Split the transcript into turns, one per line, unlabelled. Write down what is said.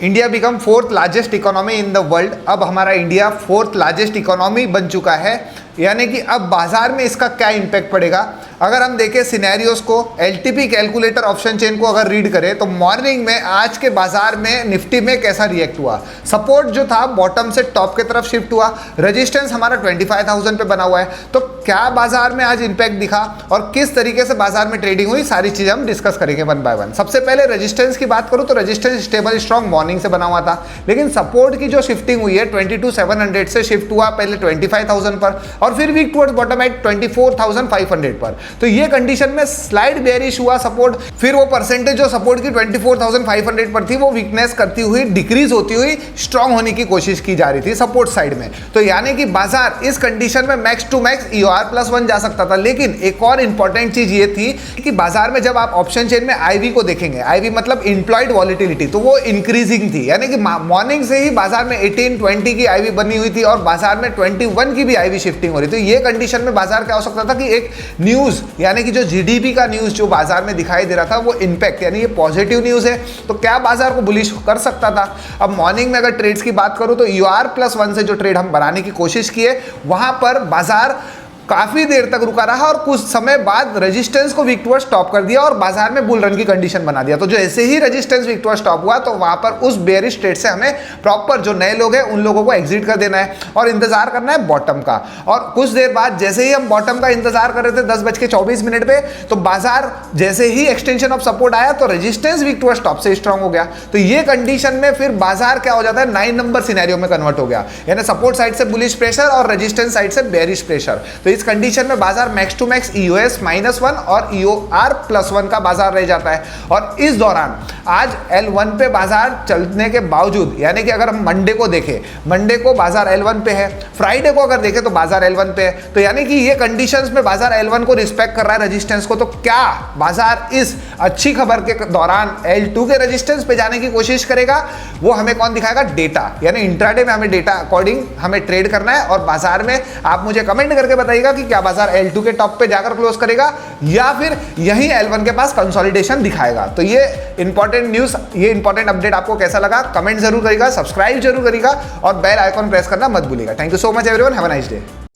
India become fourth largest economy in the world. अब हमारा India fourth largest economy बन चुका है, यानी कि अब बाजार में इसका क्या इम्पैक्ट पड़ेगा। अगर हम देखें सिनेरियोस को, एलटीपी कैलकुलेटर ऑप्शन चेन को अगर रीड करें तो मॉर्निंग में आज के बाजार में निफ्टी में कैसा रिएक्ट हुआ। सपोर्ट जो था बॉटम से टॉप की तरफ शिफ्ट हुआ, रेजिस्टेंस हमारा 25,000 पे बना हुआ है। तो क्या बाजार में आज इंपैक्ट दिखा और किस तरीके से बाजार में ट्रेडिंग हुई, सारी चीजें हम डिस्कस करेंगे वन बाय वन। सबसे पहले रेजिस्टेंस की बात करूं तो रेजिस्टेंस स्टेबल स्ट्रॉन्ग मॉर्निंग से बना हुआ था, लेकिन सपोर्ट की जो शिफ्टिंग हुई है 22,700 से शिफ्ट हुआ पहले 25,000 पर और फिर वीक टुवर्ड्स बॉटम एट 24,500 पर। तो ये कंडीशन में स्लाइड बेयरिश हुआ सपोर्ट, फिर वो परसेंटेज जो सपोर्ट की 24,500 पर थी वो वीकनेस करती हुई डिक्रीज होती हुई स्ट्रांग होने की कोशिश की जा रही थी सपोर्ट साइड में। तो यानी कि बाजार इस कंडीशन में मैक्स टू मैक्स EOR+1 जा सकता था। लेकिन एक और इंपॉर्टेंट चीज ये थी कि बाजार में जब आप ऑप्शन चेन में IV को देखेंगे, IV मतलब इंप्लॉयड वॉलिटिलिटी, तो वो इंक्रीजिंग थी, यानी कि मॉर्निंग से ही बाजार में 18-20 की IV बनी हुई थी और बाजार में 21 की भी IV शिफ्टिंग हो रही थी। ये कंडीशन में बाजार क्या हो सकता था कि एक न्यूज यानी कि जो GDP का न्यूज जो बाजार में दिखाई दे रहा था वो इंपैक्ट यानी ये पॉजिटिव न्यूज है, तो क्या बाजार को बुलिश कर सकता था। अब मॉर्निंग में अगर ट्रेड्स की बात करूं तो EOR+1 से जो ट्रेड हम बनाने की कोशिश किए वहां पर बाजार काफी देर तक रुका रहा और कुछ समय बाद रेजिस्टेंस को वीक टुवर्ड्स स्टॉप कर दिया और बाजार में बुल रन की कंडीशन बना दिया। तो जो ऐसे ही रेजिस्टेंस वीक टुवर्ड्स स्टॉप हुआ तो वहां पर उस बेयरिश ट्रेड से हमें प्रॉपर जो नए लोग हैं उन लोगों को एग्जिट कर देना है और इंतजार करना है बॉटम का। और कुछ देर बाद जैसे ही हम बॉटम का इंतजार कर रहे थे 10:24 पे, तो बाजार जैसे ही एक्सटेंशन ऑफ सपोर्ट आया तो रेजिस्टेंस वीक टुवर्ड्स टॉप से स्ट्रांग हो गया। तो ये कंडीशन में फिर बाजार क्या हो जाता है 9 नंबर सिनेरियो में कन्वर्ट हो गया, यानी सपोर्ट साइड से बुलिश प्रेशर और रेजिस्टेंस साइड से बेयरिश प्रेशर। तो इस कंडीशन में बाजार मैक्स टू मैक्स EOS-1 और EOR+1 का बाजार रह जाता है। और इस दौरान आज L1 पे बाजार चलने के बावजूद, यानी कि अगर हम मंडे को देखें, मंडे को बाजार L1 पे है, फ्राइडे को अगर देखें तो बाजार L1 पे है, तो यानी कि ये कंडीशंस में बाजार L1 को रिस्पेक्ट कर रहा है रेजिस्टेंस को। तो क्या बाजार इस अच्छी खबर के दौरान L2 के रेजिस्टेंस पे जाने की कोशिश करेगा, वो हमें कौन दिखाएगा, डेटा। यानी इंट्राडे में हमें डेटा अकॉर्डिंग हमें ट्रेड करना है और बाजार में आप मुझे कमेंट करके बताइएगा कि क्या बाजार L2 के टॉप पे जाकर क्लोज करेगा या फिर यहीं L1 के पास कंसोलिडेशन दिखाएगा। तो ये इंपॉर्टेंट न्यूज, ये इंपॉर्टेंट अपडेट आपको कैसा लगा कमेंट जरूर करिएगा, सब्सक्राइब जरूर करिएगा और बेल आइकॉन प्रेस करना मत भूलिएगा। Thank you so much everyone, have a nice day.